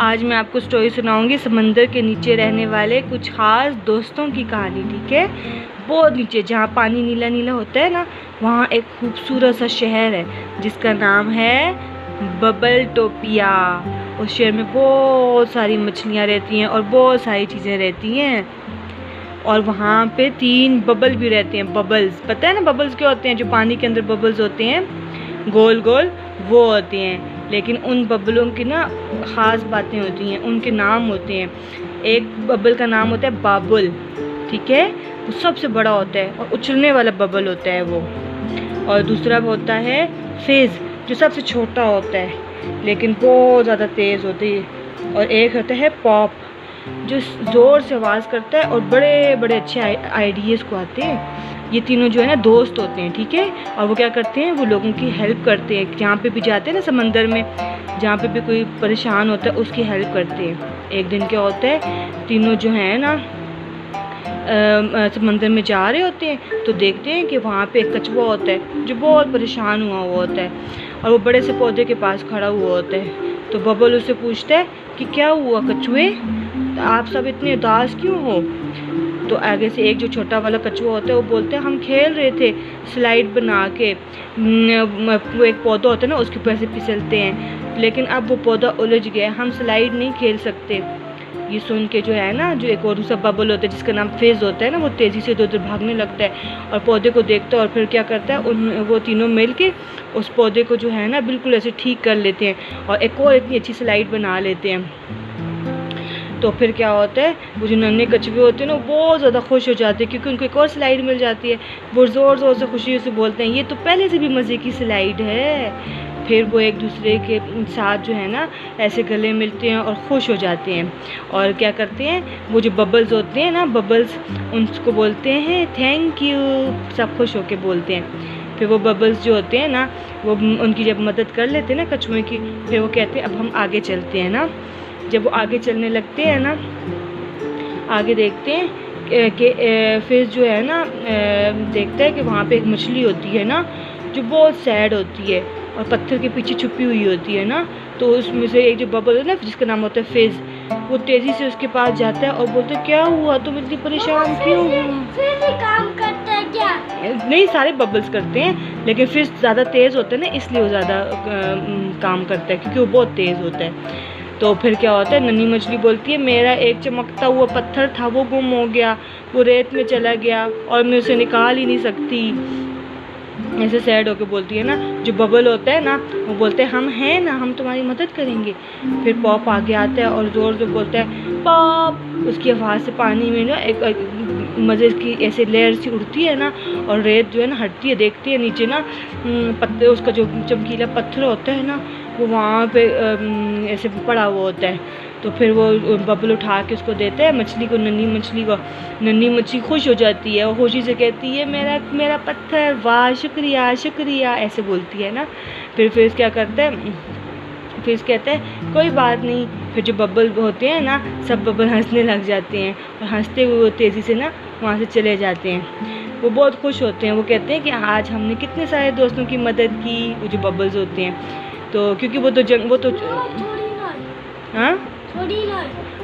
आज मैं आपको स्टोरी सुनाऊंगी समंदर के नीचे रहने वाले कुछ खास दोस्तों की कहानी। ठीक है, बहुत नीचे जहाँ पानी नीला नीला होता है ना, वहाँ एक खूबसूरत सा शहर है जिसका नाम है बबल टोपिया। उस शहर में बहुत सारी मछलियाँ रहती हैं और बहुत सारी चीज़ें रहती हैं, और वहाँ पे 3 बबल भी रहते हैं। बबल्स, पता है ना बबल्स क्या होते हैं? जो पानी के अंदर बबल्स होते हैं गोल गोल, वो होते हैं। लेकिन उन बबलों की ना ख़ास बातें होती हैं, उनके नाम होते हैं। एक बबल का नाम होता है बाबुल, ठीक है, वो सबसे बड़ा होता है और उछलने वाला बबल होता है वो। और दूसरा होता है फिज़, जो सबसे छोटा होता है लेकिन बहुत ज़्यादा तेज़ होती है। और एक होता है पॉप, जो ज़ोर से आवाज़ करता है और बड़े बड़े अच्छे आइडियाज़ को आते हैं। ये तीनों जो है ना दोस्त होते हैं, ठीक है। और वो क्या करते हैं, वो लोगों की हेल्प करते हैं। जहाँ पे भी जाते हैं ना समंदर में, जहाँ पे भी कोई परेशान होता है उसकी हेल्प करते हैं। एक दिन क्या होता है, तीनों जो है ना समंदर में जा रहे होते हैं तो देखते हैं कि वहाँ पे एक कछुआ होता है जो बहुत परेशान हुआ होता है, और वो बड़े से पौधे के पास खड़ा हुआ होता है। तो बबल उससे पूछता है कि क्या हुआ कछुए, आप सब इतने उदास क्यों हो? तो आगे से एक जो छोटा वाला कछुआ होता है वो बोलते हैं हम खेल रहे थे स्लाइड बना के, वो एक पौधा होता है ना उसके ऊपर से फिसलते हैं, लेकिन अब वो पौधा उलझ गया, हम स्लाइड नहीं खेल सकते। ये सुन के जो है ना, जो एक और दूसरा बबल होता है जिसका नाम फेज होता है ना, वो तेज़ी से इधर उधर भागने लगता है और पौधे को देखता है, और फिर क्या करता है, वो तीनों मिल के उस पौधे को जो है ना बिल्कुल ऐसे ठीक कर लेते हैं और एक और इतनी अच्छी स्लाइड बना लेते हैं। तो फिर क्या होता है, वो जो नन्हे कछुए होते हैं ना वो बहुत ज़्यादा खुश हो जाते हैं क्योंकि उनको एक और स्लाइड मिल जाती है। वो ज़ोर ज़ोर से खुशी से बोलते हैं ये तो पहले से भी मज़े की स्लाइड है। फिर वो एक दूसरे के साथ जो है ना ऐसे गले मिलते हैं और खुश हो जाते हैं। और क्या करते हैं, वो जो बबल्स होते हैं ना, बबल्स, उनको बोलते हैं थैंक यू, सब खुश होके बोलते हैं। फिर वो बबल्स जो होते हैं ना, वो उनकी जब मदद कर लेते हैं ना कछुए की, फिर वो कहते हैं अब हम आगे चलते हैं ना। जब वो आगे चलने लगते हैं ना, आगे देखते हैं कि फिर जो है ना देखता है कि वहाँ पे एक मछली होती है ना जो बहुत सैड होती है और पत्थर के पीछे छुपी हुई होती है ना। तो उसमें से एक जो बबल है ना जिसका नाम होता है फिज, वो तेज़ी से उसके पास जाता है और बोलता है क्या हुआ, तुम इतनी परेशान क्यों हो? काम करता है क्या? नहीं, सारे बबल्स करते हैं लेकिन फिज ज़्यादा तेज़ होता है ना, इसलिए वो ज़्यादा काम करता है क्योंकि वो बहुत तेज़ होता है। तो फिर क्या होता है, नन्ही मछली बोलती है मेरा एक चमकता हुआ पत्थर था वो गुम हो गया, वो रेत में चला गया और मैं उसे निकाल ही नहीं सकती। ऐसे सैड होके बोलती है ना। जो बबल होता है ना वो बोलते हैं हम हैं ना, हम तुम्हारी मदद करेंगे। फिर पॉप आगे आता है और ज़ोर से बोलता है पॉप। उसकी आवाज़ से पानी में ना एक मज़े की ऐसे लेयर सी उड़ती है ना, और रेत जो है ना हटती है, देखती है नीचे ना पत्थर, उसका जो चमकीला पत्थर होता है ना वो वहाँ पे ऐसे पड़ा हुआ होता है। तो फिर वो बबल उठा के उसको देता है मछली को, नन्ही मछली को। नन्ही मछली खुश हो जाती है और खुशी से कहती है मेरा मेरा पत्थर, वाह शुक्रिया शुक्रिया, ऐसे बोलती है ना। फिर क्या करता है, फिर कहता है कोई बात नहीं। फिर जो बबल होते हैं ना, सब बबल हंसने लग जाते हैं और हंसते हुए वो तेज़ी से ना वहाँ से चले जाते हैं। वो बहुत खुश होते हैं, वो कहते हैं कि आज हमने कितने सारे दोस्तों की मदद की। वो जो बबल्स होते हैं तो क्योंकि वो तो हाँ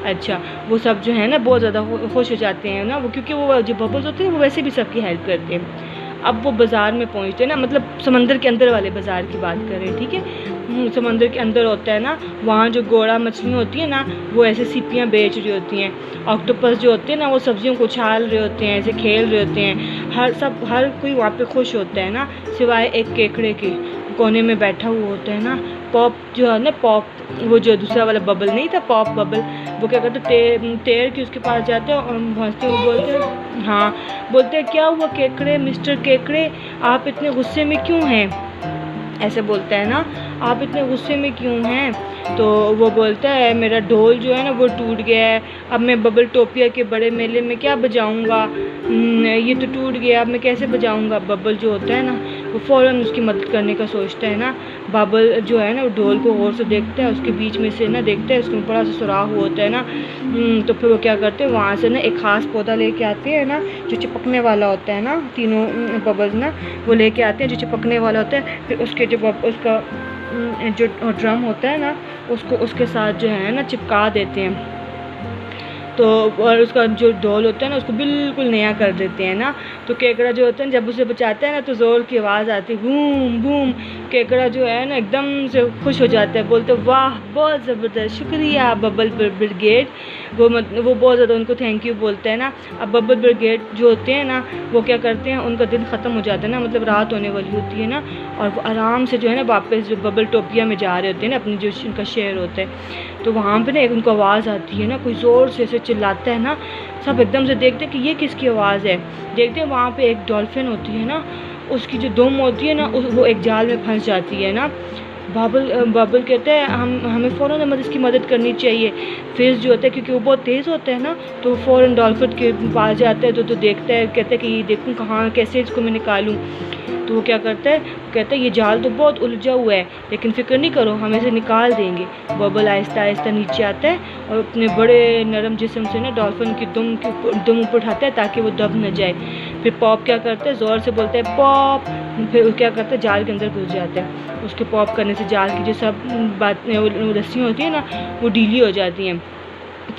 अच्छा, वो सब जो है ना बहुत ज़्यादा खुश हो जाते हैं ना वो, क्योंकि वो जो बबल्स होते हैं वो वैसे भी सबकी हेल्प करते हैं। अब वो बाज़ार में पहुंचते हैं ना, मतलब समंदर के अंदर वाले बाज़ार की बात कर रहे हैं, ठीक है। समंदर के अंदर होता है ना, वहाँ जो गोड़ा मछलियाँ होती हैं ना वो ऐसे सीपियाँ बेच रही होती हैं। ऑक्टोपस जो होते हैं ना वो सब्जियों को उछाल रहे होते हैं, ऐसे खेल रहे होते हैं। हर कोई वहाँ पे खुश होता है ना, सिवाय एक केकड़े के, कोने में बैठा हुआ होता है ना पॉप जो है ना, पॉप, वो जो दूसरा वाला बबल नहीं था पॉप बबल, वो क्या करते तैर के उसके पास जाते हैं और हंसते हुए बोलते हैं हाँ, बोलते हैं क्या हुआ केकड़े, मिस्टर केकड़े आप इतने गुस्से में क्यों हैं, ऐसे बोलता है ना, आप इतने गुस्से में क्यों हैं? तो वो बोलता है मेरा ढोल जो है ना वो टूट गया है, अब मैं बबल टोपिया के बड़े मेले में क्या बजाऊंगा, ये तो टूट गया, अब मैं कैसे बजाऊंगा। बबल जो होता है ना वो फ़ौरन उसकी मदद करने का सोचता है ना। बबल जो है ना वो ढोल को गौर से देखता है, उसके बीच में से ना देखता है उसमें बड़ा सा सुराख होता है ना। तो फिर वो क्या करते हैं, वहाँ से ना एक ख़ास पौधा लेके आते हैं ना जो चिपकने वाला होता है ना, तीनों बबल्स ना वो लेके आते हैं जो चिपकने वाला होता है। फिर उसके जो उसका जो ड्रम होता है ना उसको उसके साथ जो है ना चिपका देते हैं। तो और उसका जो ढोल होता है ना उसको बिल्कुल नया कर देते हैं ना। तो केकड़ा जो होता है जब उसे बचाता है ना तो ज़ोर की आवाज़ आती है, बूम बूम। केकड़ा जो है ना एकदम से खुश हो जाता है, बोलते वाह बहुत ज़बरदस्त, शुक्रिया बबल ब्रिगेड। वो बहुत ज़्यादा उनको थैंक यू बोलते हैं ना। अब बबल ब्रिगेड जो होते हैं ना वो क्या करते हैं, उनका दिन ख़त्म हो जाता है ना, मतलब रात होने वाली होती है ना, और वो आराम से जो है ना वापस जो बबल टोपिया में जा रहे होते हैं ना, अपनी जो उनका शहर होता है। तो वहाँ पे ना एक उनको आवाज़ आती है ना, कोई ज़ोर से ऐसे चिल्लाता है ना। सब एकदम से देखते हैं कि ये किसकी आवाज़ है। देखते हैं वहाँ पे एक डॉल्फिन होती है ना, उसकी जो दुम होती है ना वो एक जाल में फंस जाती है ना। बबल कहते हैं हमें फ़ौरन इसकी मदद करनी चाहिए। फिश जो होता है क्योंकि वो बहुत तेज़ होता है ना तो फ़ौरन डॉल्फिन के पास जाता है तो देखता है, कहता है कि ये देखूँ कहाँ कैसे इसको मैं निकालूँ। तो वो क्या करता है, कहता है ये जाल तो बहुत उलझा हुआ है लेकिन फ़िक्र नहीं करो हम इसे निकाल देंगे। बबल आहिस्ता आहिस्ता नीचे आता है और अपने बड़े नरम जिस्म से ना डॉल्फिन की दुम ऊपर उठाता है ताकि वो दब न जाए। फिर पॉप क्या करता है, ज़ोर से बोलता है पॉप। फिर वो क्या करता है, जाल के अंदर घुस जाता है। उसके पॉप करने से जाल की जो सब रस्सियाँ होती हैं ना वो ढीली हो जाती हैं।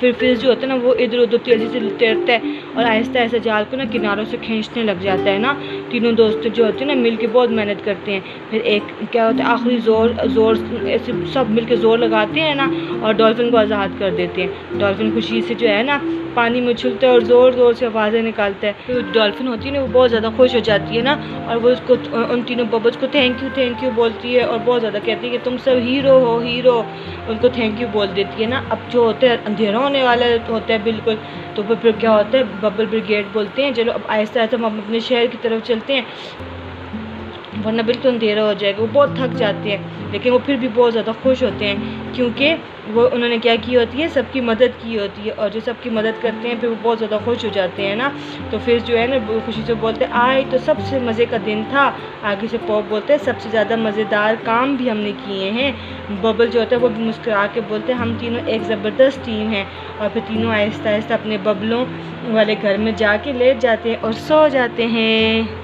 फिर फिश जो होता है ना वो इधर उधर तेज़ी से तैरता है और आहिस्ता आहिस्ता जाल को ना किनारों से खींचने लग जाता है ना। तीनों दोस्त जो होते हैं ना मिल के बहुत मेहनत करते हैं। फिर एक क्या होता है, आखिरी ज़ोर ऐसे सब मिल के ज़ोर लगाते हैं ना और डॉल्फिन को आज़ाद कर देते हैं। डॉल्फिन खुशी से जो है ना पानी में उछलता है और ज़ोर ज़ोर से आवाज़ें निकालता है। तो डॉल्फिन होती है ना वो बहुत ज़्यादा खुश हो जाती है ना और वो उसको उन तीनों बबल्स को थैंक यू बोलती है और बहुत ज़्यादा कहती है कि तुम सब हीरो हो हीरो। उनको थैंक यू बोल देती है ना। अब जो होता है अंधेरा होने वाला होता है बिल्कुल, तो फिर क्या होता है, बबल ब्रिगेड बोलते हैं चलो अब आहिस्ता आहिस्ता हम अपने शहर की तरफ चलते हैं वरना बिल्कुल अंधेरा हो जाएगा। वो बहुत थक जाते हैं लेकिन वो फिर भी बहुत ज़्यादा खुश होते हैं क्योंकि वो उन्होंने क्या की होती है, सबकी मदद की होती है और जो सबकी मदद करते हैं फिर वो बहुत ज़्यादा खुश हो जाते हैं ना। तो फिर जो है ना वो खुशी से बोलते हैं आज तो सबसे मज़े का दिन था। आगे से पॉप बोलते हैं सबसे ज़्यादा मज़ेदार काम भी हमने किए हैं। बबल जो होता है वो भी मुस्कुरा के बोलते हैं हम तीनों एक ज़बरदस्त टीम है। और फिर तीनों आहिस्ता आहिस्ता अपने बबलों वाले घर में जाके लेट जाते हैं और सो जाते हैं।